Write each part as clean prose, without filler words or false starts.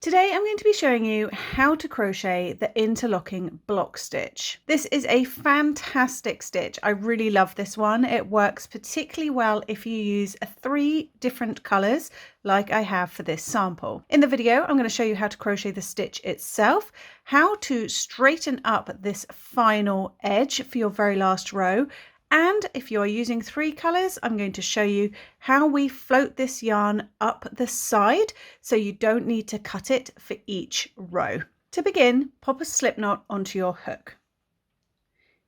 Today I'm going to be showing you how to crochet the interlocking block stitch. This is a fantastic stitch. I really love this one. It works particularly well if you use 3 different colours like I have for this sample. In the video I'm going to show you how to crochet the stitch itself, how to straighten up this final edge for your very last row, and if you're using 3 colours, I'm going to show you how we float this yarn up the side so you don't need to cut it for each row. To begin, pop a slip knot onto your hook.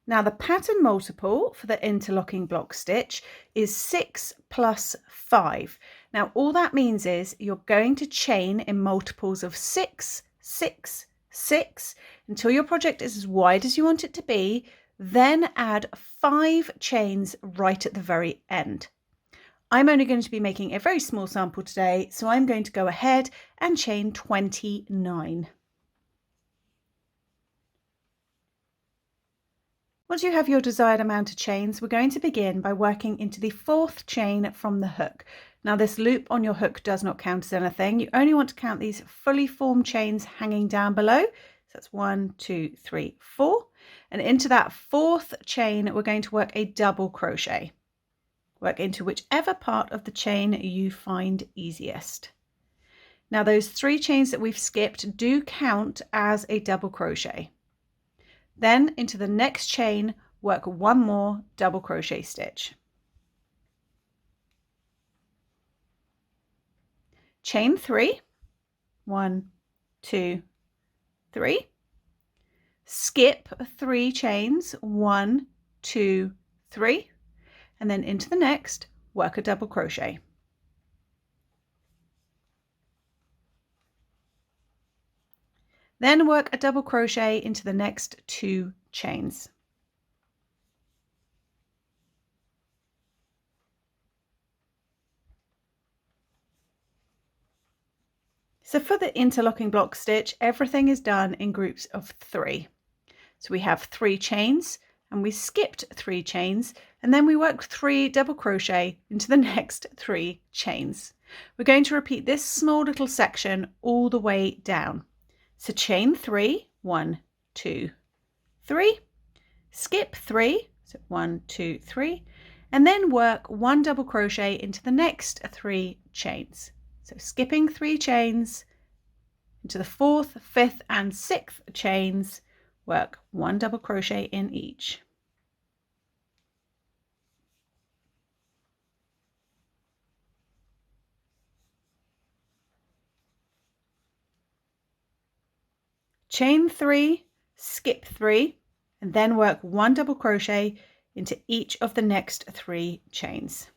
Now the pattern multiple for the interlocking block stitch is 6 plus 5. Now all that means is you're going to chain in multiples of 6, 6, 6 until your project is as wide as you want it to be. Then add 5 chains right at the very end. I'm only going to be making a very small sample today, so I'm going to go ahead and chain 29. Once you have your desired amount of chains, we're going to begin by working into the 4th chain from the hook. Now this loop on your hook does not count as anything. You only want to count these fully formed chains hanging down below. So that's 1, 2, 3, 4. And into that 4th chain, we're going to work a double crochet. Work into whichever part of the chain you find easiest. Now those 3 chains that we've skipped do count as a double crochet. Then into the next chain, work 1 more double crochet stitch. Chain 3, 1, 2, 3. Skip 3 chains, 1, 2, 3, and then into the next, work a double crochet. Then work a double crochet into the next 2 chains. So for the interlocking block stitch, everything is done in groups of 3. So we have 3 chains and we skipped 3 chains and then we worked 3 double crochet into the next 3 chains. We're going to repeat this small little section all the way down. So chain 3, 1, 2, 3, skip 3, so 1, 2, 3, and then work 1 double crochet into the next 3 chains. So skipping 3 chains into the 4th, 5th and 6th chains, work 1 double crochet in each. Chain 3, skip 3, and then work 1 double crochet into each of the next 3 chains.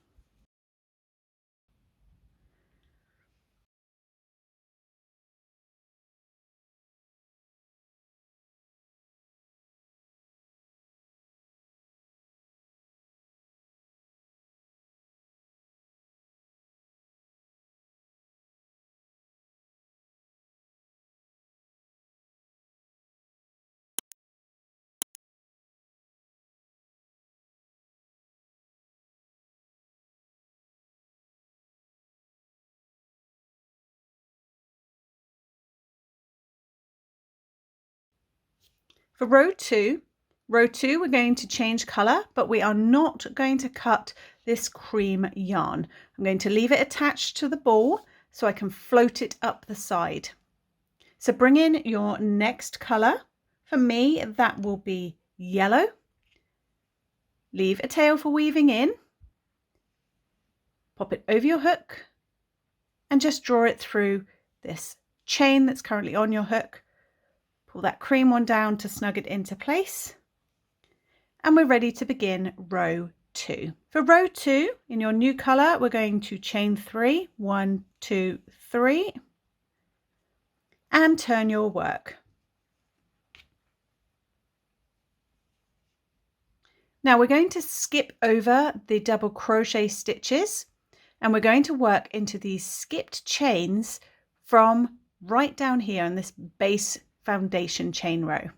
For row 2, we're going to change colour, but we are not going to cut this cream yarn. I'm going to leave it attached to the ball so I can float it up the side. So bring in your next colour. For me, that will be yellow. Leave a tail for weaving in. Pop it over your hook and just draw it through this chain that's currently on your hook. Pull that cream one down to snug it into place. And we're ready to begin row 2. For row 2, in your new colour, we're going to chain 3, 1, 2, 3, and turn your work. Now we're going to skip over the double crochet stitches and we're going to work into these skipped chains from right down here in this base foundation chain row.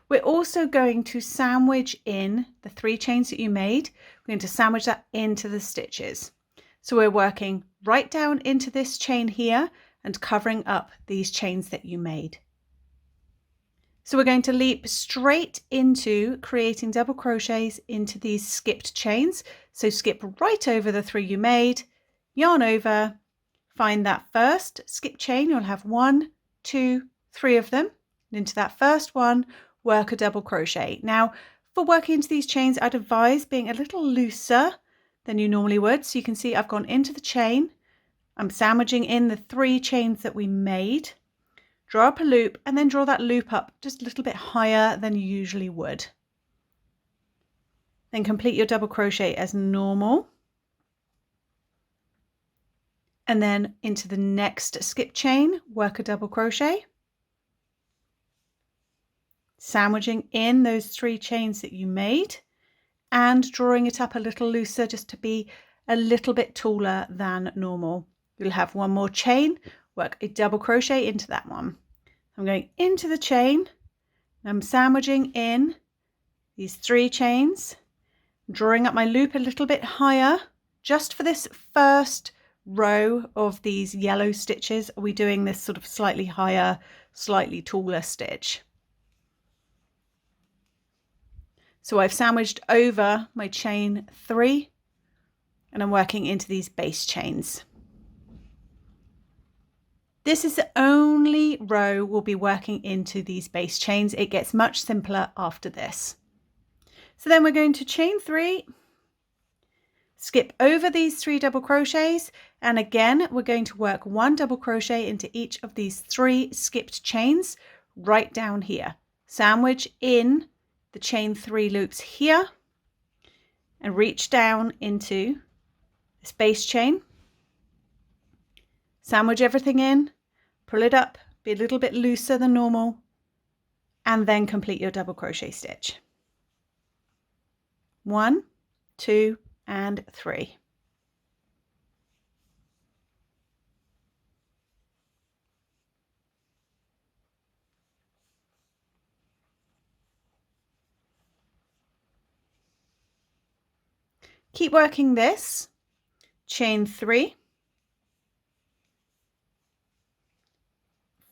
We're also going to sandwich in the 3 chains that you made. We're going to sandwich that into the stitches. So we're working right down into this chain here and covering up these chains that you made. So we're going to leap straight into creating double crochets into these skipped chains. So skip right over the 3 you made, yarn over, find that first skip chain. You'll have 1, 2, 3 of them. And into that first one, work a double crochet. Now, for working into these chains, I'd advise being a little looser than you normally would. So you can see I've gone into the chain. I'm sandwiching in the 3 chains that we made. Draw up a loop and then draw that loop up just a little bit higher than you usually would. Then complete your double crochet as normal. And then into the next skip chain, work a double crochet. Sandwiching in those 3 chains that you made and drawing it up a little looser just to be a little bit taller than normal. You'll have 1 more chain, work a double crochet into that one. I'm going into the chain, I'm sandwiching in these 3 chains, drawing up my loop a little bit higher. Just for this first row of these yellow stitches, are we doing this sort of slightly higher, slightly taller stitch. So I've sandwiched over my chain 3 and I'm working into these base chains. This is the only row we'll be working into these base chains. It gets much simpler after this. So then we're going to chain 3, skip over these 3 double crochets, and again we're going to work 1 double crochet into each of these 3 skipped chains right down here. Sandwich in the chain 3 loops here and reach down into this base chain. Sandwich everything in, pull it up, be a little bit looser than normal, and then complete your double crochet stitch. 1, 2, and 3. Keep working this, chain 3,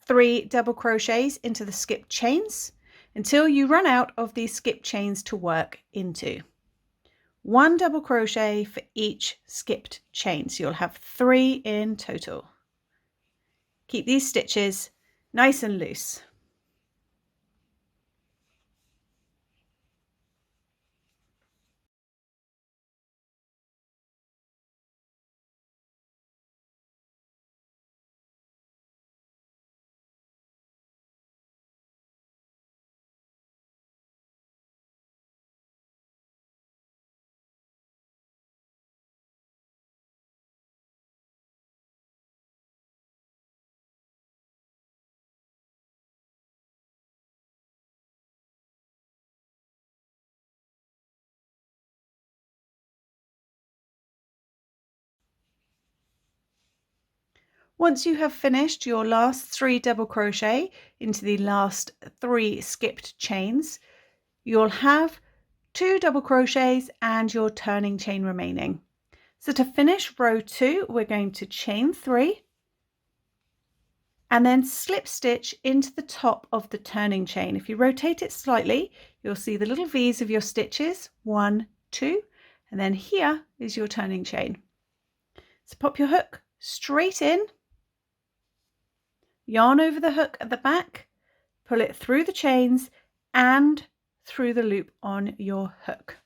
3 double crochets into the skipped chains until you run out of these skipped chains to work into. 1 double crochet for each skipped chain, so you'll have 3 in total. Keep these stitches nice and loose. Once you have finished your last 3 double crochet into the last 3 skipped chains, you'll have 2 double crochets and your turning chain remaining. So to finish row 2, we're going to chain 3 and then slip stitch into the top of the turning chain. If you rotate it slightly, you'll see the little V's of your stitches, 1, 2, and then here is your turning chain. So pop your hook straight in, yarn over the hook at the back, pull it through the chains and through the loop on your hook.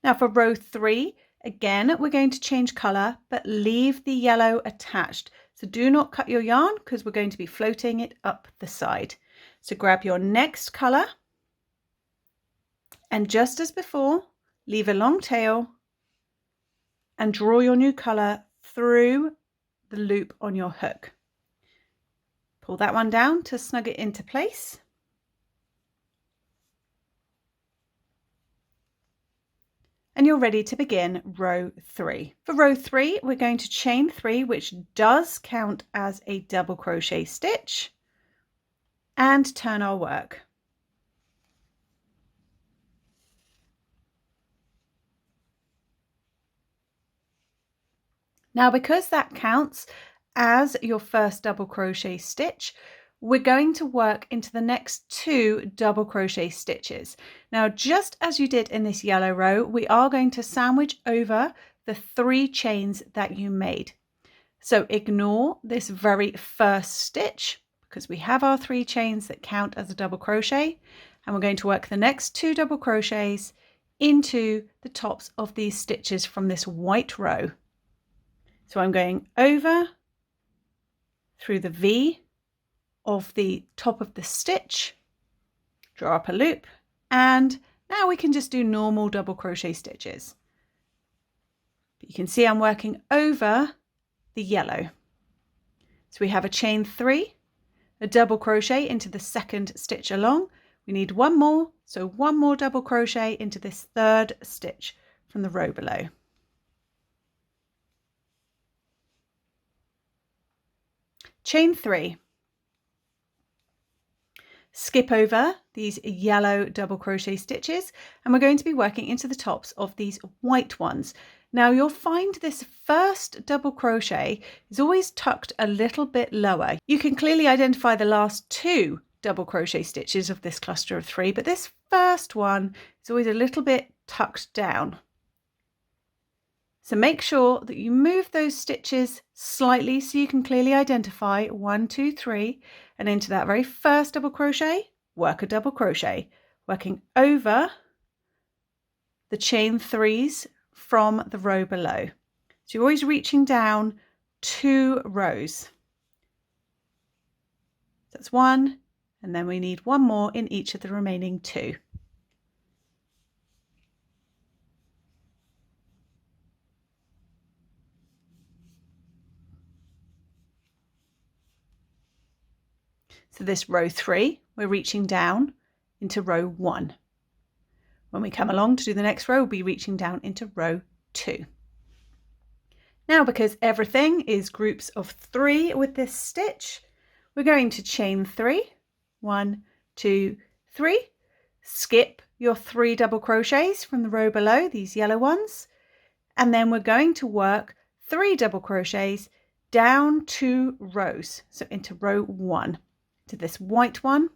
Now for row 3, again, we're going to change colour, but leave the yellow attached. So do not cut your yarn because we're going to be floating it up the side. So grab your next colour and just as before, leave a long tail and draw your new colour through the loop on your hook. Pull that one down to snug it into place. And you're ready to begin row 3. For row 3, we're going to chain 3, which does count as a double crochet stitch, and turn our work. Now, because that counts as your first double crochet stitch, we're going to work into the next 2 double crochet stitches. Now, just as you did in this yellow row, we are going to sandwich over the 3 chains that you made. So ignore this very first stitch because we have our 3 chains that count as a double crochet, and we're going to work the next 2 double crochets into the tops of these stitches from this white row. So I'm going over through the V of the top of the stitch, draw up a loop, and now we can just do normal double crochet stitches. But you can see I'm working over the yellow. So we have a chain 3, a double crochet into the second stitch along. We need 1 more, so 1 more double crochet into this 3rd stitch from the row below. Chain 3. Skip over these yellow double crochet stitches, and we're going to be working into the tops of these white ones. Now you'll find this first double crochet is always tucked a little bit lower. You can clearly identify the last 2 double crochet stitches of this cluster of 3, but this first one is always a little bit tucked down. So make sure that you move those stitches slightly so you can clearly identify 1, 2, 3, and into that very first double crochet, work a double crochet, working over the chain 3s from the row below. So you're always reaching down 2 rows. That's 1, and then we need 1 more in each of the remaining 2. So this row 3, we're reaching down into row 1. When we come along to do the next row, we'll be reaching down into row 2. Now, because everything is groups of 3 with this stitch, we're going to chain 3, 1, 2, 3, skip your 3 double crochets from the row below, these yellow ones, and then we're going to work 3 double crochets down 2 rows, so into row 1. To this white one,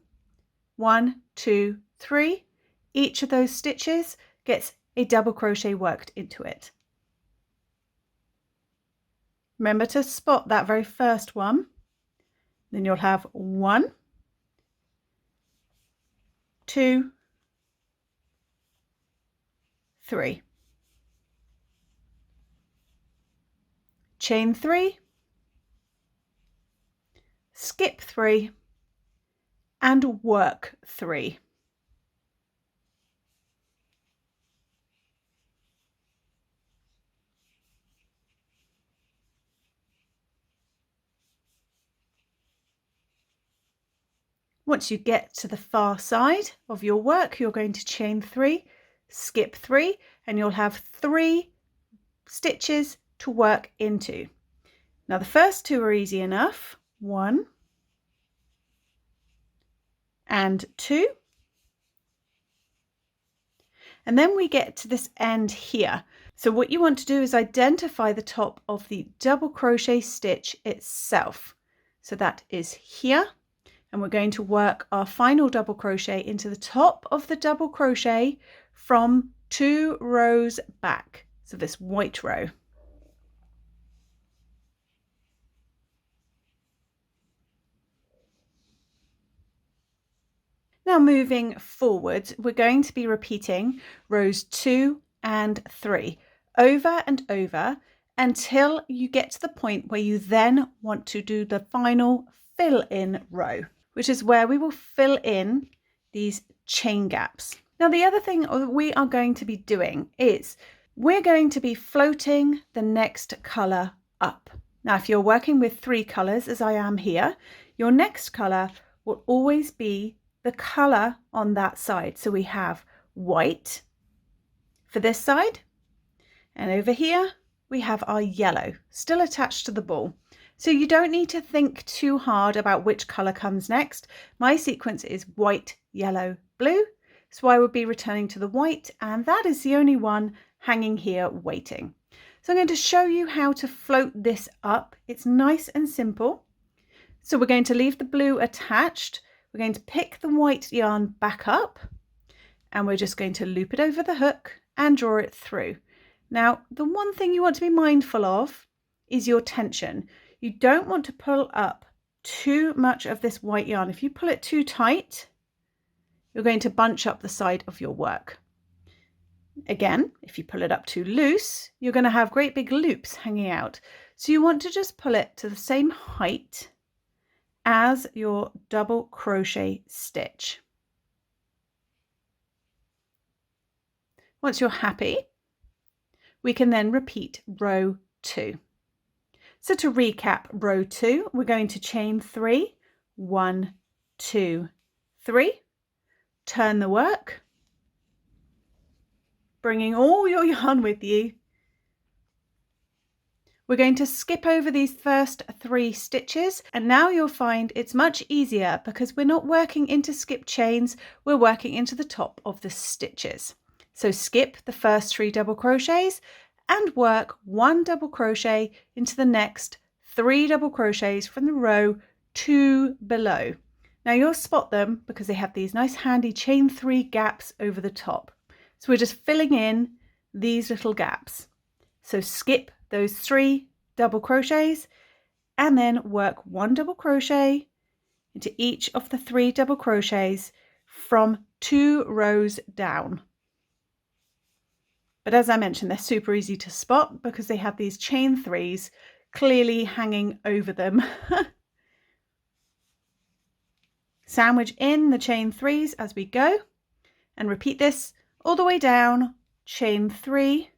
1, 2, 3. Each of those stitches gets a double crochet worked into it. Remember to spot that very first one. Then you'll have 1, 2, 3. Chain 3, skip 3, and work 3. Once you get to the far side of your work, you're going to chain 3, skip 3, and you'll have 3 stitches to work into. Now the first 2 are easy enough, 1 and 2, and then we get to this end here. So what you want to do is identify the top of the double crochet stitch itself. So that is here, and we're going to work our final double crochet into the top of the double crochet from 2 rows back, so this white row. Now moving forward, we're going to be repeating rows 2 and 3 over and over until you get to the point where you then want to do the final fill-in row, which is where we will fill in these chain gaps. Now the other thing we are going to be doing is we're going to be floating the next colour up. Now if you're working with 3 colours as I am here, your next colour will always be the colour on that side. So we have white for this side, and over here we have our yellow still attached to the ball. So you don't need to think too hard about which colour comes next. My sequence is white, yellow, blue, so I would be returning to the white, and that is the only one hanging here waiting. So I'm going to show you how to float this up. It's nice and simple. So we're going to leave the blue attached. We're going to pick the white yarn back up and we're just going to loop it over the hook and draw it through. Now, the one thing you want to be mindful of is your tension. You don't want to pull up too much of this white yarn. If you pull it too tight, you're going to bunch up the side of your work. Again, if you pull it up too loose, you're going to have great big loops hanging out. So you want to just pull it to the same height as your double crochet stitch. Once you're happy, we can then repeat row 2. So to recap row 2, we're going to chain 3, 1, 2, 3, turn the work, bringing all your yarn with you. We're going to skip over these first 3 stitches, and now you'll find it's much easier because we're not working into skip chains, we're working into the top of the stitches. So skip the first 3 double crochets and work 1 double crochet into the next 3 double crochets from the row 2 below. Now you'll spot them because they have these nice handy chain 3 gaps over the top. So we're just filling in these little gaps. So skip those 3 double crochets and then work 1 double crochet into each of the 3 double crochets from 2 rows down. But as I mentioned, they're super easy to spot because they have these chain 3s clearly hanging over them. Sandwich in the chain 3s as we go and repeat this all the way down. Chain 3,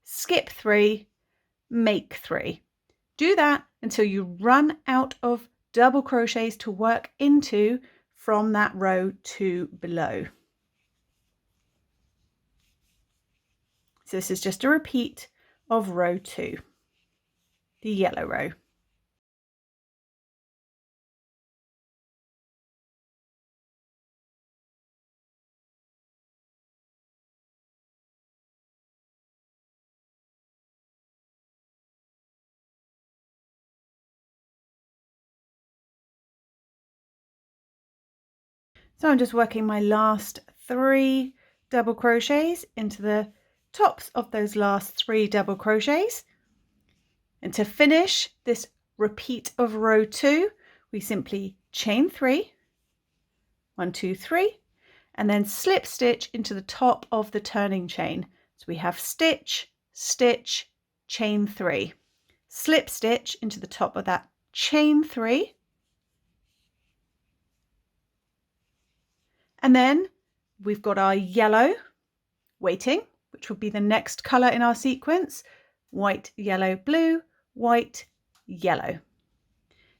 skip 3, make 3. Do that until you run out of double crochets to work into from that row 2 below. So this is just a repeat of row 2, the yellow row. So I'm just working my last 3 double crochets into the tops of those last 3 double crochets. And to finish this repeat of row 2, we simply chain 3, 1, 2, 3, and then slip stitch into the top of the turning chain. So we have stitch, stitch, chain 3, slip stitch into the top of that chain 3, and then we've got our yellow waiting, which will be the next colour in our sequence. White, yellow, blue, white, yellow.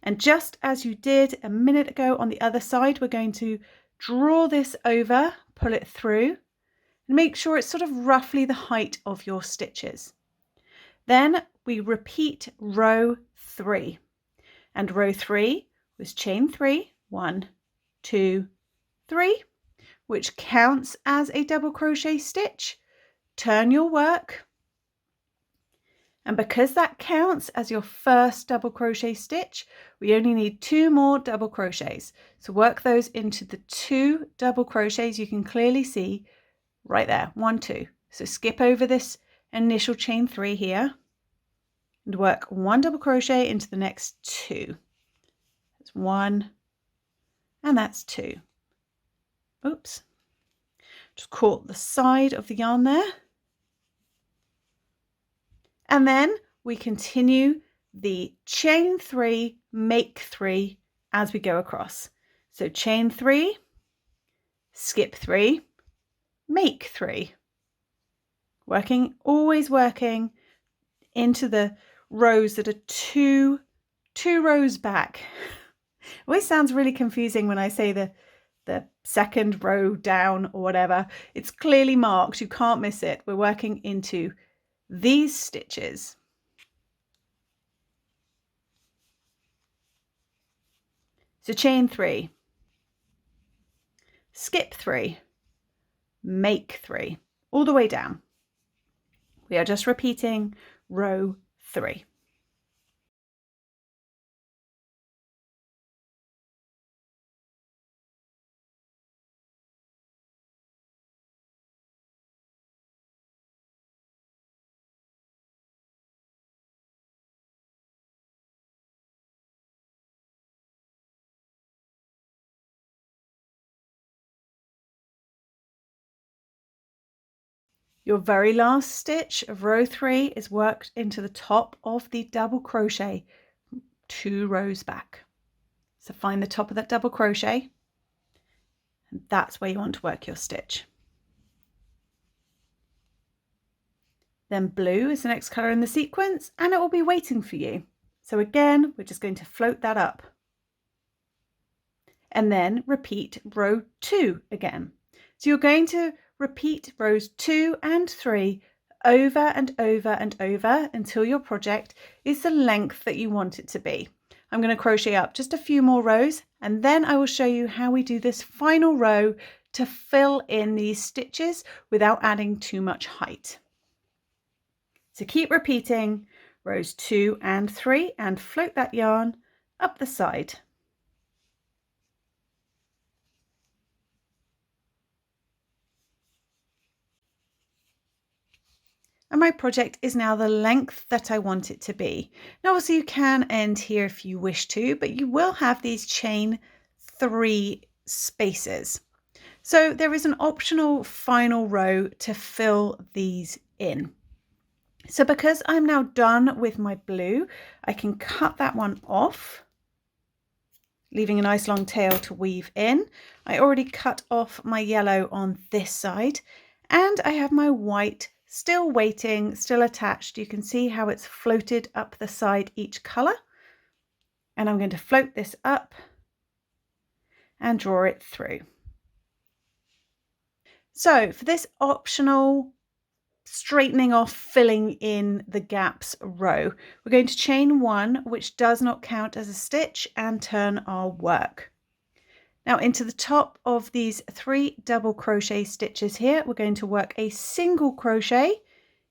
And just as you did a minute ago on the other side, we're going to draw this over, pull it through, and make sure it's sort of roughly the height of your stitches. Then we repeat row 3. And row 3 was chain 3, 1, 2, 3, which counts as a double crochet stitch. Turn your work, and because that counts as your first double crochet stitch, we only need 2 more double crochets. So work those into the 2 double crochets you can clearly see right there, 1, 2. So skip over this initial chain 3 here and work 1 double crochet into the next 2. That's 1 and that's 2. Oops, just caught the side of the yarn there. And then we continue the chain 3, make 3 as we go across. So chain 3, skip 3, make 3. Always working into the rows that are two rows back. It always sounds really confusing when I say the second row down or whatever. It's clearly marked, you can't miss it. We're working into these stitches. So chain 3, skip 3, make 3, all the way down. We are just repeating row 3. Your very last stitch of row 3 is worked into the top of the double crochet 2 rows back. So find the top of that double crochet, and that's where you want to work your stitch. Then blue is the next colour in the sequence, and it will be waiting for you. So again, we're just going to float that up. And then repeat row 2 again. So you're going to repeat rows 2 and 3 over and over and over until your project is the length that you want it to be. I'm going to crochet up just a few more rows, and then I will show you how we do this final row to fill in these stitches without adding too much height. So keep repeating rows 2 and 3 and float that yarn up the side. And my project is now the length that I want it to be. Now obviously you can end here if you wish to, but you will have these chain 3 spaces. So there is an optional final row to fill these in. So because I'm now done with my blue, I can cut that one off, leaving a nice long tail to weave in. I already cut off my yellow on this side, and I have my white still waiting, still attached. You can see how it's floated up the side each colour. And I'm going to float this up and draw it through. So for this optional straightening off, filling in the gaps row, we're going to chain 1, which does not count as a stitch, and turn our work. Now into the top of these 3 double crochet stitches here, we're going to work a single crochet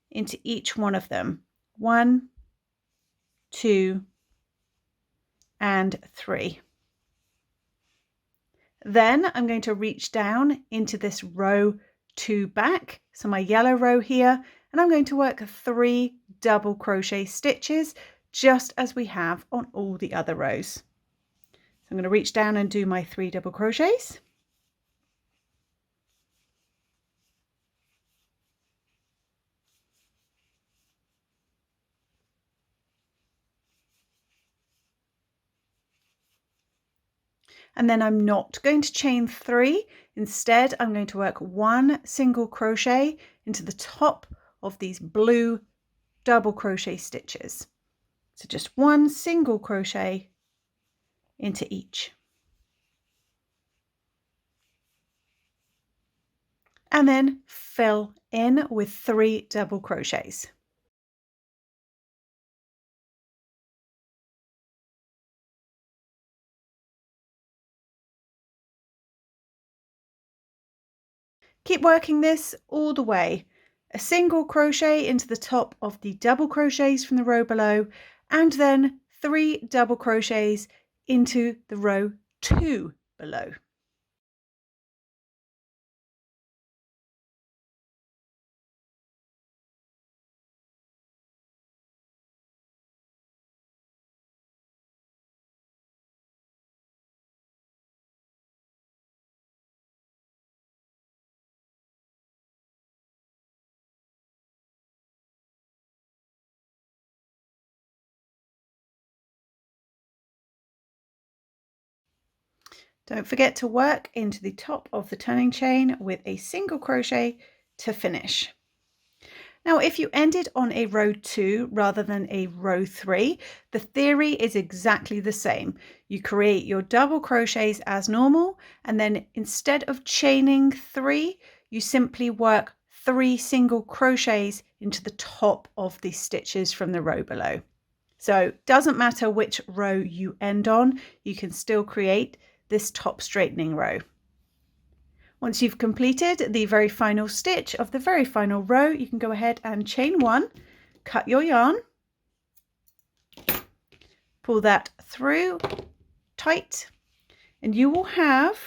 into each one of them. 1, 2, and 3. Then I'm going to reach down into this row 2 back, so my yellow row here, and I'm going to work 3 double crochet stitches just as we have on all the other rows. I'm going to reach down and do my 3 double crochets. And then I'm not going to chain 3. Instead, I'm going to work 1 single crochet into the top of these blue double crochet stitches. So just 1 single crochet into each. And then fill in with 3 double crochets. Keep working this all the way. A single crochet into the top of the double crochets from the row below, and then 3 double crochets into the row 2 below. Don't forget to work into the top of the turning chain with a single crochet to finish. Now, if you ended on a row 2 rather than a row 3, the theory is exactly the same. You create your double crochets as normal, and then instead of chaining 3, you simply work 3 single crochets into the top of the stitches from the row below. So doesn't matter which row you end on, you can still create this top straightening row. Once you've completed the very final stitch of the very final row, you can go ahead and chain 1 cut your yarn, pull that through tight, and you will have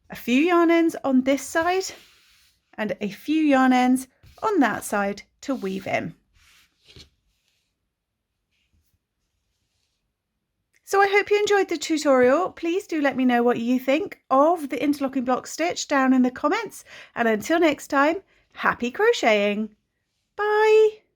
a few yarn ends on this side and a few yarn ends on that side to weave in. So I hope you enjoyed the tutorial. Please do let me know what you think of the interlocking block stitch down in the comments. And until next time, happy crocheting. Bye.